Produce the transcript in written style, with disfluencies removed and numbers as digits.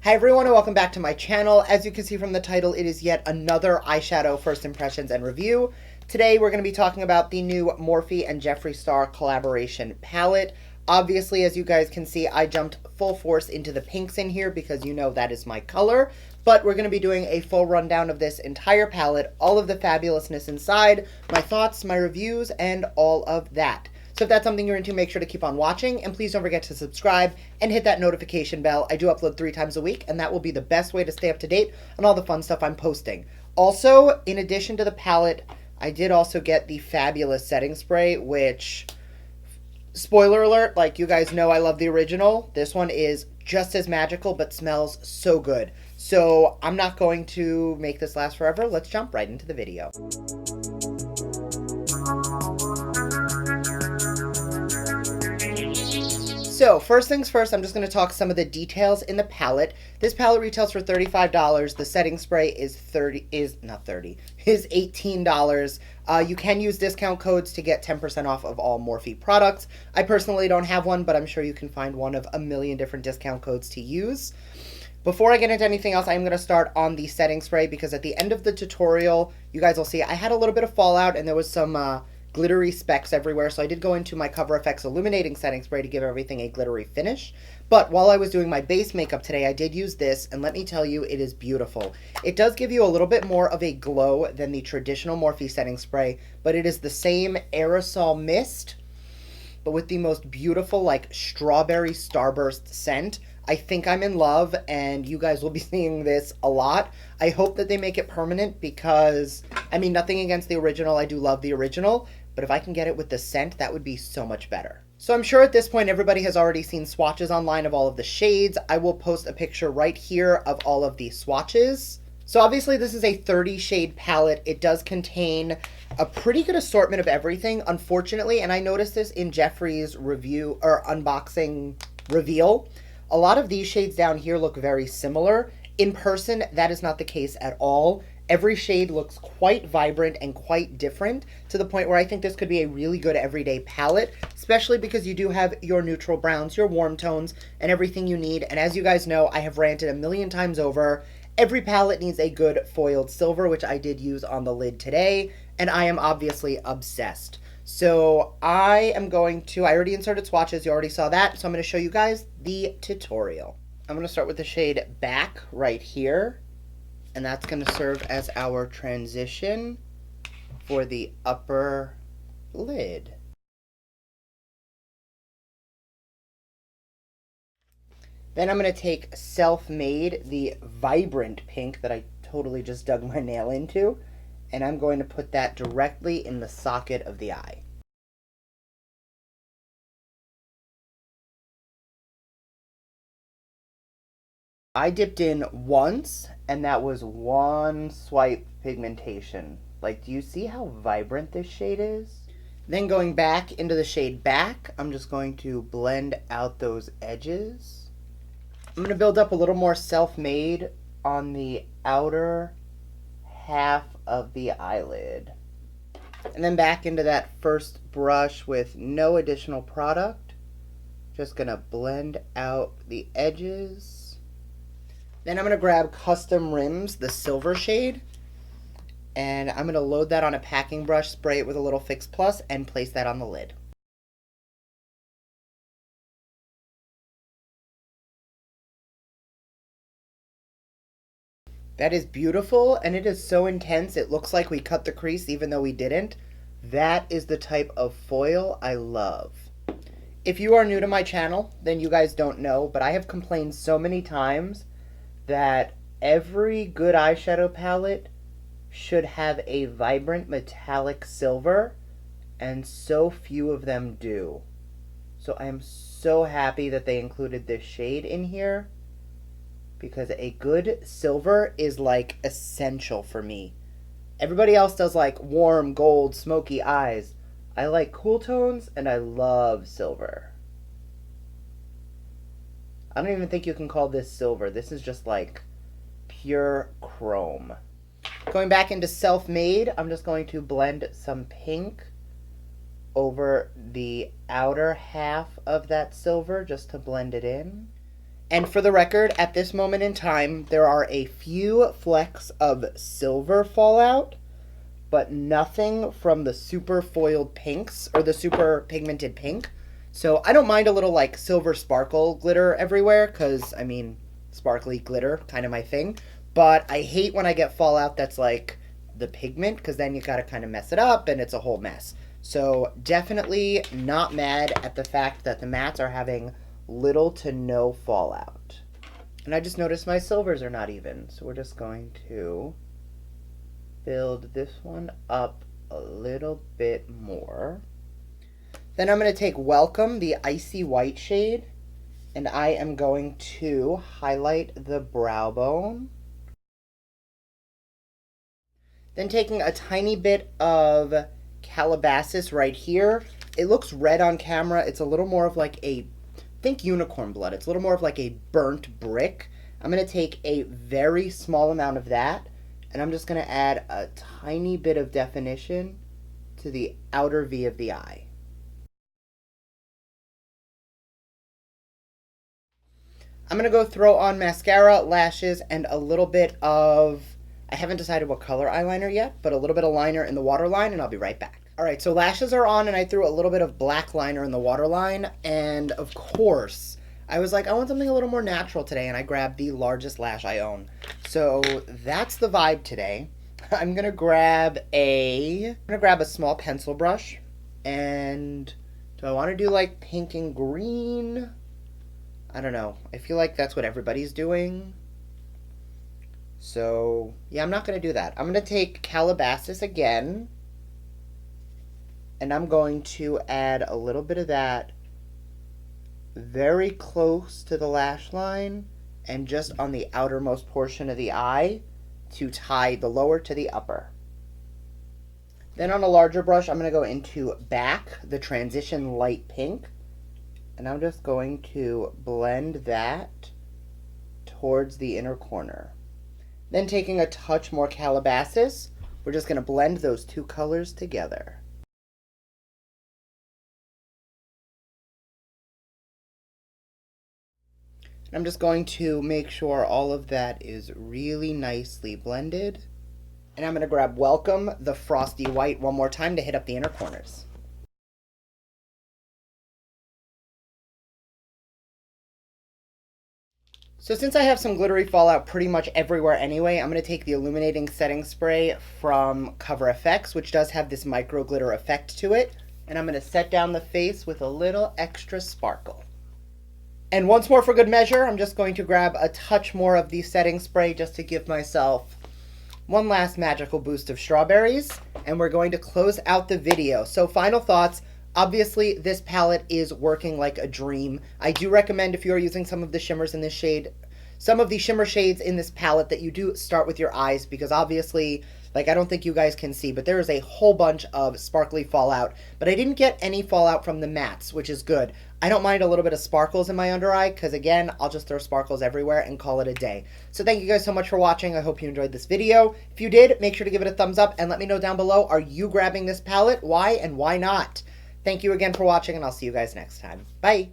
Hi everyone and welcome back to my channel. As you can see from the title, it is yet another eyeshadow first impressions and review. Today we're going to be talking about the new Morphe and Jeffree Star collaboration palette. Obviously, as you guys can see, I jumped full force into the pinks in here because you know that is my color. But we're going to be doing a full rundown of this entire palette, all of the fabulousness inside, my thoughts, my reviews, and all of that. So if that's something you're into, make sure to keep on watching, and please don't forget to subscribe and hit that notification bell. I do upload 3 times a week, and that will be the best way to stay up to date on all the fun stuff I'm posting. Also, in addition to the palette, I did also get the fabulous setting spray, which, spoiler alert, like you guys know I love the original. This one is just as magical, but smells so good. So I'm not going to make this last forever. Let's jump right into the video. So first things first, I'm just going to talk some of the details in the palette. This palette retails for $35. The setting spray is $18. You can use discount codes to get 10% off of all Morphe products. I personally don't have one, but I'm sure you can find one of a million different discount codes to use. Before I get into anything else, I'm going to start on the setting spray because at the end of the tutorial, you guys will see I had a little bit of fallout and there was some glittery specks everywhere, so I did go into my Cover FX illuminating setting spray to give everything a glittery finish. But while I was doing my base makeup today, I did use this, and let me tell you, it is beautiful. It does give you a little bit more of a glow than the traditional Morphe setting spray, but it is the same aerosol mist, but with the most beautiful, like, strawberry starburst scent. I think I'm in love, and you guys will be seeing this a lot. I hope that they make it permanent because, I mean, nothing against the original. I do love the original, but if I can get it with the scent, that would be so much better. So I'm sure at this point everybody has already seen swatches online of all of the shades. I will post a picture right here of all of the swatches. So obviously this is a 30 shade palette. It does contain a pretty good assortment of everything, unfortunately, and I noticed this in Jeffree's review or unboxing reveal. A lot of these shades down here look very similar. In person, that is not the case at all. Every shade looks quite vibrant and quite different to the point where I think this could be a really good everyday palette, especially because you do have your neutral browns, your warm tones, and everything you need. And as you guys know, I have ranted a million times over, every palette needs a good foiled silver, which I did use on the lid today, and I am obviously obsessed. So I already inserted swatches, you already saw that, so I'm going to show you guys the tutorial. I'm going to start with the shade Back right here, and that's going to serve as our transition for the upper lid. Then I'm going to take Self-Made, the vibrant pink that I totally just dug my nail into, and I'm going to put that directly in the socket of the eye. I dipped in once, and that was one swipe pigmentation. Like, do you see how vibrant this shade is? Then going back into the shade Back, I'm just going to blend out those edges. I'm going to build up a little more Self-Made on the outer half of the eyelid. And then back into that first brush with no additional product. Just going to blend out the edges. Then I'm going to grab Custom Rims, the silver shade, and I'm going to load that on a packing brush, spray it with a little Fix Plus, and place that on the lid. That is beautiful, and it is so intense, it looks like we cut the crease even though we didn't. That is the type of foil I love. If you are new to my channel, then you guys don't know, but I have complained so many times that every good eyeshadow palette should have a vibrant metallic silver, and so few of them do. So I am so happy that they included this shade in here, because a good silver is like essential for me. Everybody else does like warm, gold, smoky eyes. I like cool tones, and I love silver. I don't even think you can call this silver. This is just like pure chrome. Going back into Self-Made, I'm just going to blend some pink over the outer half of that silver just to blend it in. And for the record, at this moment in time, there are a few flecks of silver fallout, but nothing from the super foiled pinks or the super pigmented pink. So I don't mind a little like silver sparkle glitter everywhere because, I mean, sparkly glitter, kind of my thing. But I hate when I get fallout that's like the pigment because then you got to kind of mess it up and it's a whole mess. So definitely not mad at the fact that the mattes are having little to no fallout. And I just noticed my silvers are not even. So we're just going to build this one up a little bit more. Then I'm going to take Welcome, the icy white shade, and I am going to highlight the brow bone. Then taking a tiny bit of Calabasas right here. It looks red on camera. It's a little more of like a, think unicorn blood. It's a little more of like a burnt brick. I'm going to take a very small amount of that, and I'm just going to add a tiny bit of definition to the outer V of the eye. I'm going to go throw on mascara, lashes, and a little bit of, I haven't decided what color eyeliner yet, but a little bit of liner in the waterline, and I'll be right back. All right, so lashes are on, and I threw a little bit of black liner in the waterline, and of course, I was like, I want something a little more natural today, and I grabbed the largest lash I own. So that's the vibe today. I'm gonna grab a small pencil brush, and do I want to do like pink and green? I don't know. I feel like that's what everybody's doing. So yeah, I'm not gonna do that. I'm gonna take Calabasas again, and I'm going to add a little bit of that very close to the lash line and just on the outermost portion of the eye to tie the lower to the upper. Then on a larger brush, I'm going to go into Back, the transition light pink, and I'm just going to blend that towards the inner corner. Then taking a touch more Calabasas, we're just going to blend those two colors together. I'm just going to make sure all of that is really nicely blended. And I'm going to grab Welcome, the frosty white, one more time to hit up the inner corners. So since I have some glittery fallout pretty much everywhere anyway, I'm going to take the illuminating setting spray from Cover FX, which does have this micro glitter effect to it. And I'm going to set down the face with a little extra sparkle. And once more for good measure, I'm just going to grab a touch more of the setting spray just to give myself one last magical boost of strawberries. And we're going to close out the video. So final thoughts. Obviously, this palette is working like a dream. I do recommend if you are using some of the shimmers in this shade, some of the shimmer shades in this palette, that you do start with your eyes, because obviously, like, I don't think you guys can see, but there is a whole bunch of sparkly fallout. But I didn't get any fallout from the mattes, which is good. I don't mind a little bit of sparkles in my under eye, because again, I'll just throw sparkles everywhere and call it a day. So thank you guys so much for watching. I hope you enjoyed this video. If you did, make sure to give it a thumbs up and let me know down below, are you grabbing this palette? Why and why not? Thank you again for watching, and I'll see you guys next time. Bye!